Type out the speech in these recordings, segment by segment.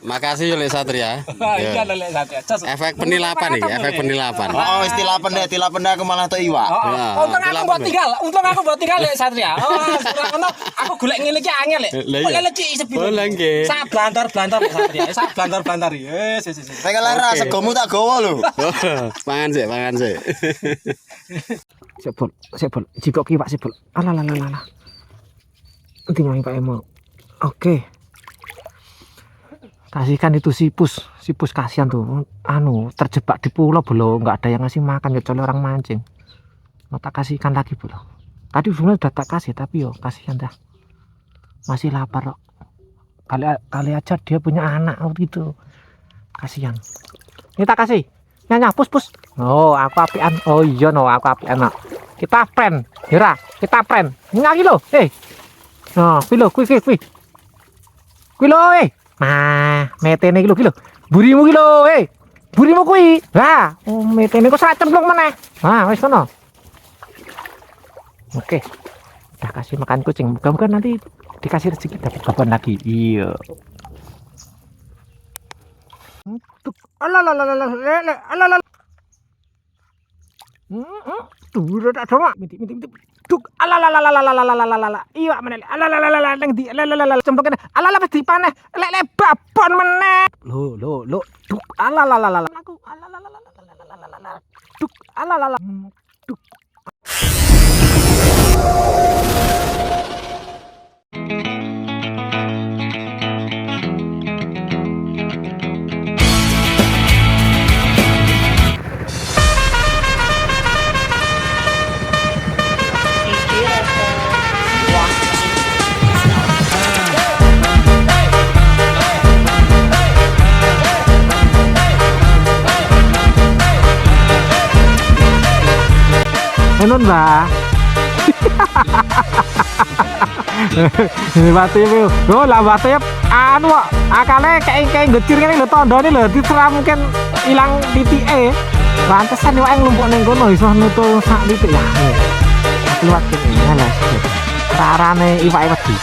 Makasih Lek Satria. Iya Lek Satria. Efek penilapan iki, efek penilapan. Oh, istilah pendek aku malah tuh iwak. Untung aku buat tinggal Lek Satria. Oh, ngono aku golek ngene iki angel Lek. Kok leci sebut. Boleh nggih. Sak blantar-blantar Lek Satria. Sak blantar-blantar. Yes. Pengen lara segomu tak gowo lho. Pangan sik. Sebol. Jipok ki Pak Sebol. Alah. Nanti main Pak Emo. Oke. Kasihkan itu sipus kasihan tuh. Terjebak di pulau belum, nggak ada yang ngasih makan kecuali orang mancing. Mau tak kasihkan lagi belum? Tadi sebenarnya udah tak kasih tapi yo kasihan dah. Masih lapar kok. Kali aja dia punya anak gitu. Kasihan. Ini tak kasih. Nyanya pus. Oh, aku apian. Oh iya no, aku apian. Kita friend. Hira, kita friend. Ngaki lo. Nah, kuwi lo, Nah, metene iki lho. Burimu ki lho, Burimu kuwi. Lah, metene kok sak cemplung meneh. Nah, wis kono. Oke. Udah kasih makan kucing. Mudah-mudahan nanti dikasih rezeki dapat babon lagi. Iya. Alah. Tuh, tak sama. Minti. Duk, alalalalalalalalala. Iya meneh. Alalalalalala nang di alalalalalala cemplungane. Alala wis dipaneh. Lek babon meneh. Lo. Duk, alalalalala. Aku alalalalalala. Duk, alalala. Duk. Nun Mbak. Ini batu itu. Oh, lah batu ya akale kayak gecir ngene lho tandane lho diterang mungkin ilang titike. Pantesan iwake nglumpuk ning kono iso nutul sak titik ya. Liwat kene alas. Carane iwake wedi.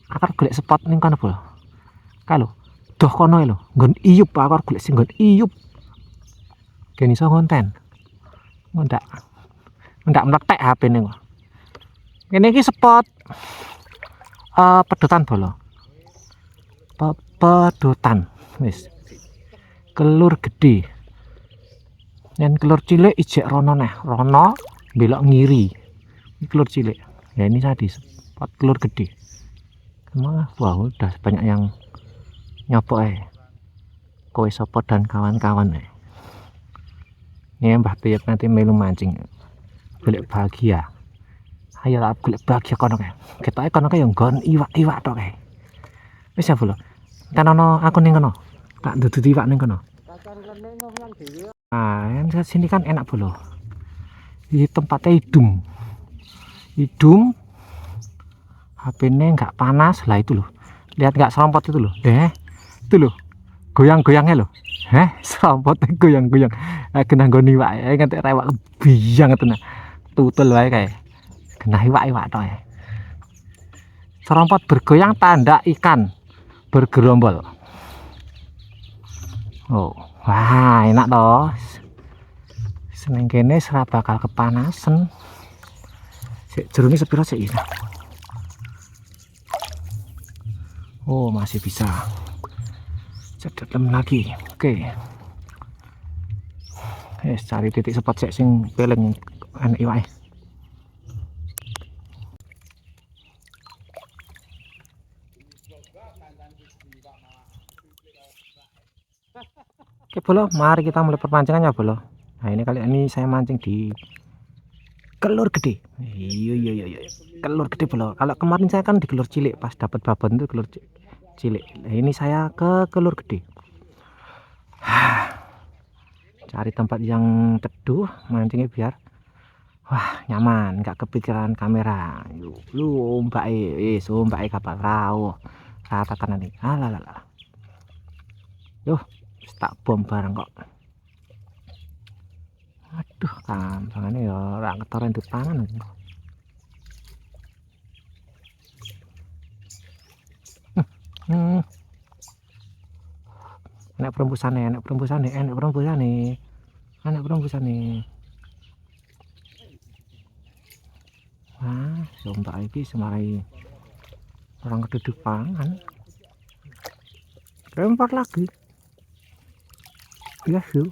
Akar golek spot ning kono bol. Kalau doh kono lho, nggon iyup akar golek sing nggon iyup. Kene iso konten. Ndak meletek HP ini kok. Ini spot pedotan bolo. Pedotan wis. Kelur gede. Yen kelur cilik ijek rono neh. Rono belok ngiri. Ini kelur cilik. Ya ini tadi spot kelur gede. Wah, udah banyak yang nyopok Kowe Sopo dan kawan-kawan Ini Mbah Tiyuk nanti melu mancing. Golek bahagia. Ayo lah golek bahagia kono kae. Ketoke kono kae yo nggon iwak-iwak tok kae. Wis ya bolo. Kan ono aku ning kono. Tak dudut iwak ning kono. Yang sini kan enak bolo. Ini tempatnya hidung. HP-nya nggak panas lah itu loh. Lihat nggak serompot itu loh. Itu loh. Goyang-goyangnya loh. Serompotnya goyang-goyang. Kena nggoni wae nganti rewak biyang tenan. Tutul wae kae. Kena iwak-iwak tok Serompot bergoyang tanda ikan bergerombol. Oh, wah enak toh. Seneng kene ora bakal kepanasan. Sik jerone sepiro sik iki. Oh, masih bisa. Cedetem lagi. Oke. Cari titik spot sing peleng enak iwake. Oke bolo, mari kita mulai perpancingannya bolo. Nah ini kali ini saya mancing di kelur gede. Iya. Kelur gede bolo. Kalau kemarin saya kan di kelur cilik, pas dapat babon itu kelur cilik. Nah ini saya ke kelur gede. Cari tempat yang teduh mancingnya biar nyaman, nggak kepikiran kamera. Lu mbak kapal rawo ratakan nanti. Alah. Tak bom barang kok. Aduh, kampangannya ya ora ketoren di pangan. enak perembusane, enak perembusane, enak perembusane. Enak perembusane. Wah, sombak iki semarai orang keduduk pangan. Lempar lagi. Ya, sih.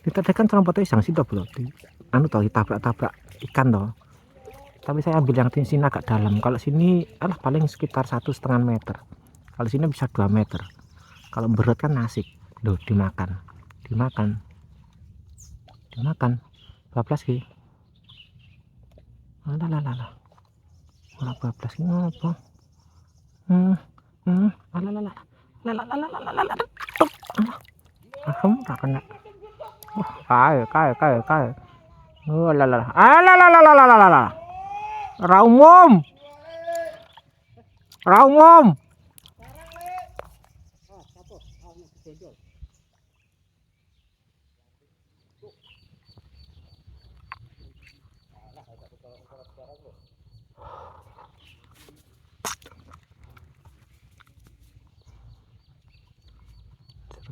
Kita tekan serompotnya isang situ berarti. Anu toh tabrak-tabrak ikan toh. Tapi saya ambil yang di sini agak dalam. Kalau sini alah paling sekitar 1,5 meter. Kalau sini bisa 2 meter. Kalau berat kan asik. Loh, dimakan. Dimakan. 12 ki. Alah. Ora 12 ki ngopo? Alah. Asem tak kena. Wah, kae. Oh, alah. Raumum.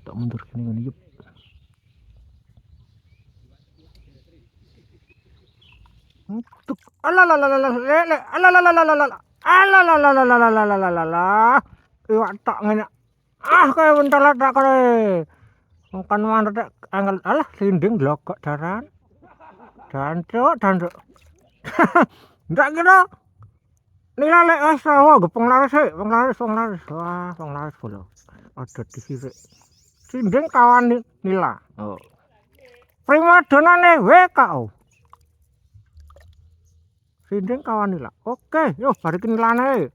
Tak mundur kene ngene yuk. Tuk. Alah. Iwak tok ngene. Ah, kae bentar lah tak kare. Kan mantek angel alah sinding glogok daran. Dancuk. Ndak kira. Nila lek wis rawa penglaris. Wah, penglaris pula. Ada di sini. Sinding kawan Nila. Oh. Primadonane WKO. Sinding kawan Nila. Oke, yo balikin Nilane.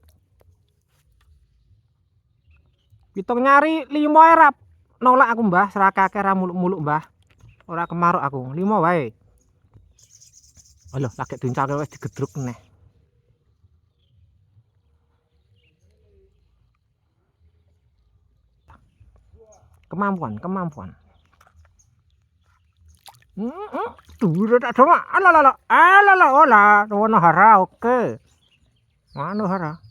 Pitung nyari 5 erap. Nolak aku, Mbah, serakake ra muluk-muluk, Mbah. Ora kemaruk aku. 5 wae. Alah, lagi dincake wis digedruk neh. Kemampuan. Dhuwur tak doma. Alah. Olah, ono hara oke. Mano hara.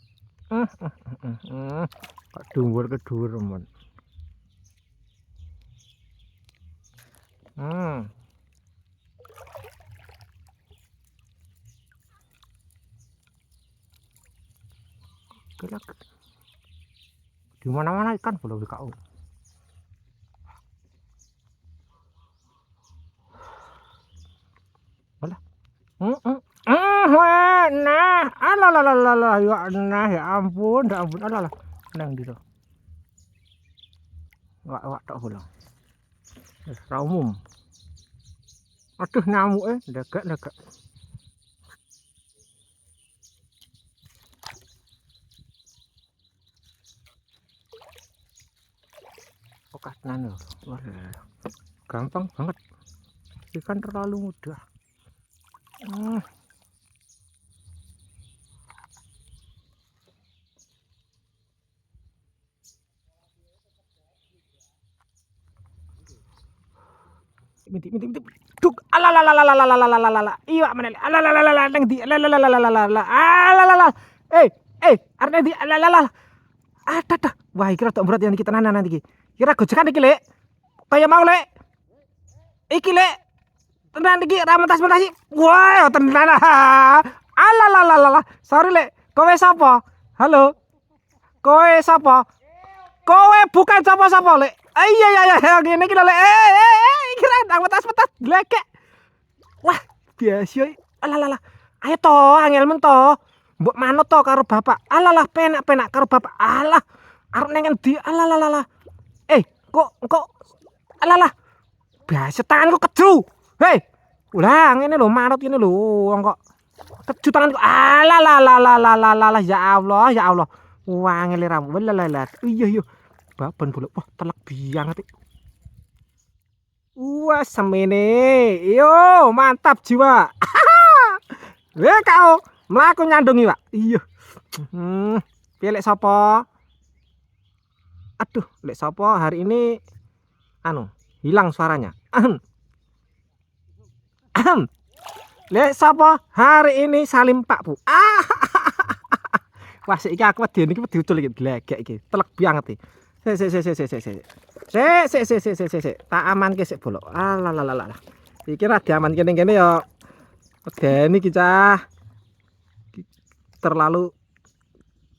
Kok dhuwur men. Di mana-mana ikan belum dikau. Alah. Nah, alah, ya ampun, alah. Nang gitu. Wak tok bola. Wis ra umum. Aduh nyamuke ndegak. Oke, tenan lho. Wah, gampang banget. Ikan terlalu mudah. Minti. Duk. Alah. Iya menel. Alah. Nang di. Alah. Arep ndi? Alah. Adah. Wah, iki rada berat ya iki tenanan nanti iki. Kira gojekan iki, Lek. Kaya mau, Lek. Iki, Lek. Tenan iki ra mentas-mentas. Wah, tenan. Alah. Sorry, Lek. Kowe sapa? Halo. Kowe sapa? Kowe bukan sapa-sapa, Lek. Iya, ngene iki lho, Lek. Iki ra mentas-mentas glekek. Wah, biasa. Alah. Ayo to, angel men to. Mbok manut to karo bapak. Alah, penak karo bapak. Alah. Arep nang endi? Alah. Kok alah. Biasa tanganku keju. Hei. Ulah ngene lho, manut ngene lho. Wong kok keju tanganku. Alah. Ya Allah. Wah, ngene ra. Lalah. Iya. Baban bolok. Wah, telek biang ati. Wah, semene. Yo, mantap jiwa. Kau mlaku nyandungi, Pak. Iya. Piye lek sapa? Aduh, lek sapa hari ini hilang suaranya. Lek sapa hari ini Salim Pak Bu. Wah, iki aku wedi iki diucul iki glegek iki. Telek banget iki. Sik. Tak amanke sik bolok. Alah. Iki ra diamanke ning kene ya medeni iki cah. Terlalu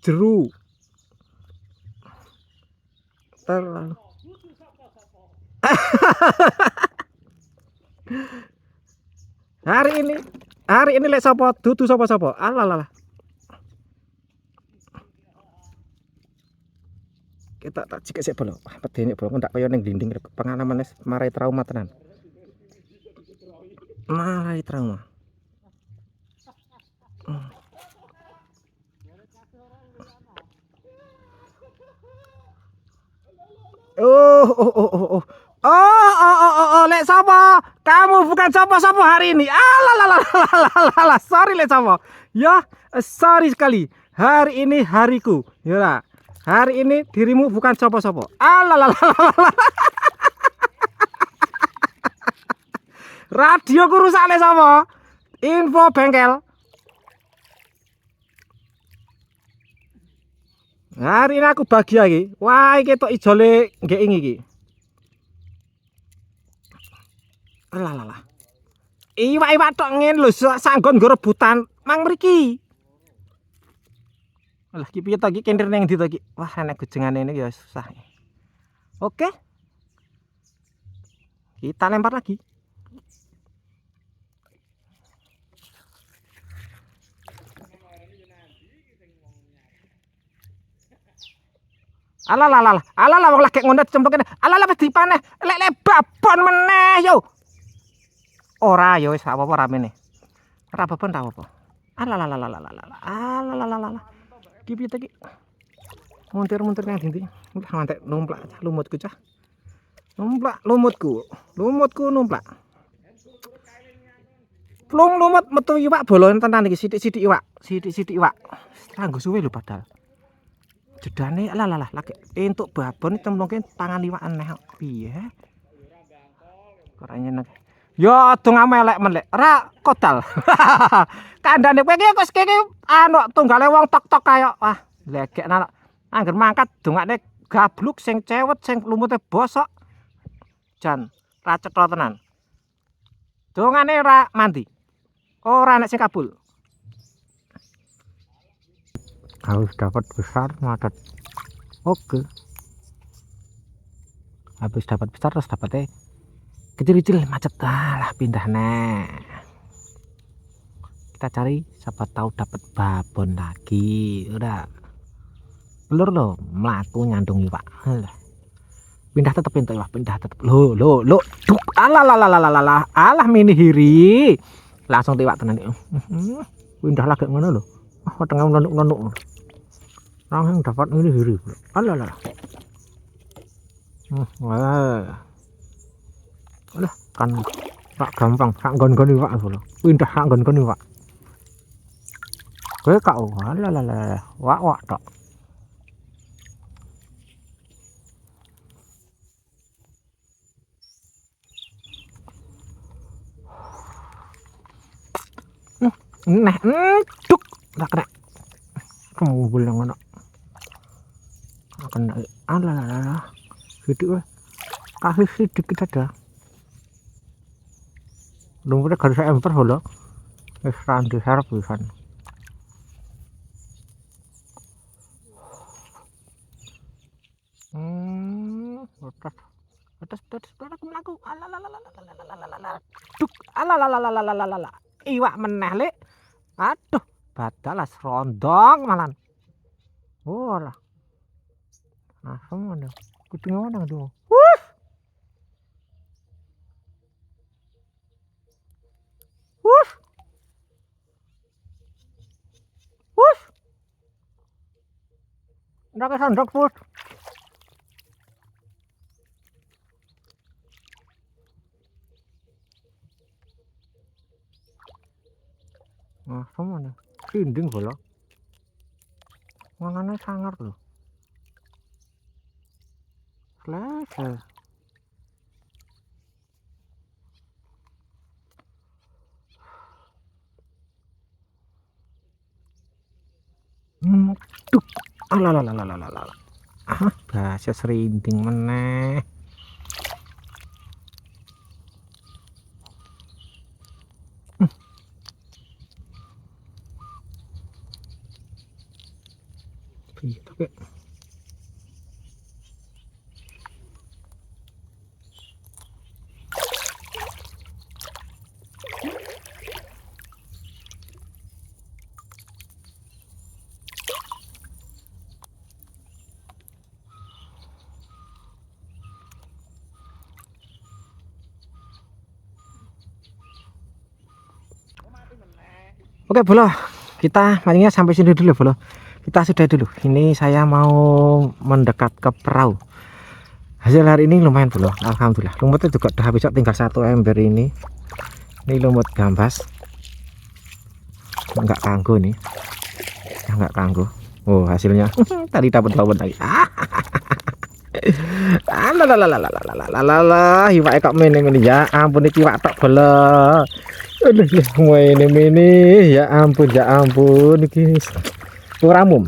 jeru. Terlalu. Hari ini lek sapa dudu sapa-sapa. Alah. Kita tak cek sik bolok. Wah, medeni bolok ndak kaya ning dinding pengalaman wis marai trauma tenan. Marai trauma. Lek sapa? Kamu bukan sapa-sapa hari ini. Alah, sorry lek sapa. Ya, sorry sekali. Hari ini hariku. Ya. Hari ini dirimu bukan sapa-sapa. Alah. Radioku rusak lek sapa? Info bengkel. Hari ini aku bahagia iki. Wah, iki tok ijole nggih iki. Alah. Iwak tok ngene lho sanggon nggo rebutan mang mriki. Alah ki piye to iki kentir ning ndi to iki? Wah, enek gujengane ini ya susah. Oke. Kita lempar lagi. Alah wong lagi ngono dicemplungke. Alah wis dipaneh. Lek babon meneh yo. Ora ya wis apa-apa ramene. Ora babon ra apa. Alah. Ki piye to ki? Muntir nang ndi? Udah ngantek numplak lumutku cah. Lumutku numplak. Plung lumut metu iwak bolon tenan iki sithik-sithik iwak. Kanggo suwe lho padahal. Jedane alah lagi entuk babon cemplungke tangan iwak aneh piye? Korane nek. Ya dong amelek men lek ra kodal. Kandhane kowe iki wis kene anu tunggale wong tok-tok kaya wah legek anak. Angger mangkat dongakne gabluk sing cewet sing lumute bosok. Jan ra cetha tenan. Dongane ra mandi. Ora nek sing kabul. Harus dapat besar macet. Oke. Habis dapat besar terus dapatnya kecil-kecil macet. Alah pindah nih. Kita cari siapa tahu dapat babon lagi. Udah telur lo melaku nyandung iwak. Pindah tetep pintu iwak, pindah tetep. Lo. Duk. Alah mini hiri. Langsung tiwak tenan. Pindah lagi ngono lo. Tengah nonuk. Langsung dapat ini hiri. Alah. Alah kan tak gampang, sak gon-gon iwak lho. Pindah sak gon-gon iwak. Kowe kak alah. Wak tok. Duk. Ora kena. Kembul ngono. Kena alah. Sedikit kasih sedikit aja. Lumutnya garis emper lho. Wis randi harap pisan. Atas mlaku. Duk. Alah. Iwak meneh lek. Aduh, badalas rondong malan. Ora. Asem ngono. Kudu ngono tuh. Wuh. Ndak sandok put. Asem ngono. Sinding bola. Mangane sangar lho. Selesai. Duk. Alalalalalala. Ah, bahasa serinding meneh. Gitu kek. Oke bolo, kita mancingnya sampai sini dulu bolo. Kita sudah dulu. Ini saya mau mendekat ke perahu. Hasil hari ini lumayan bolo, alhamdulillah. Lumutnya juga udah habis, tinggal 1 ember ini. Ini lumut gambas. Enggak kanggo nih. Enggak kanggo. Oh hasilnya tadi dapat lumut lagi. Alah, iwak kok mene-mene ya. Ampun iki iwak tok bolo. Aduh, ini ya ampun iki suramum.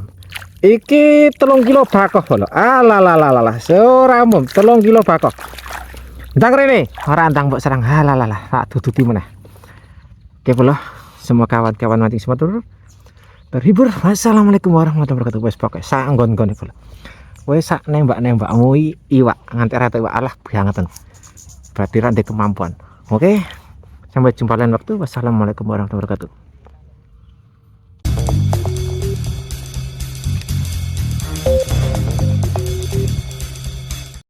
Iki 3 kilo bakoh bolo. Alah, suramum 3 kilo bakoh. Ndang rene, ora ndang mbok serang. Alah, tak tutupi meneh. Oke bolo, semua kawan-kawan mancing semua terhibur. Wassalamualaikum warahmatullahi wabarakatuh. Wes pokoke sak nggon-nggone bolo. Wes sak nembak-nembakmu iwak nganti rata iwak alah bangetan. Berarti rada kemampuan. Oke. Sampai jumpa lain waktu. Wassalamualaikum warahmatullahi wabarakatuh.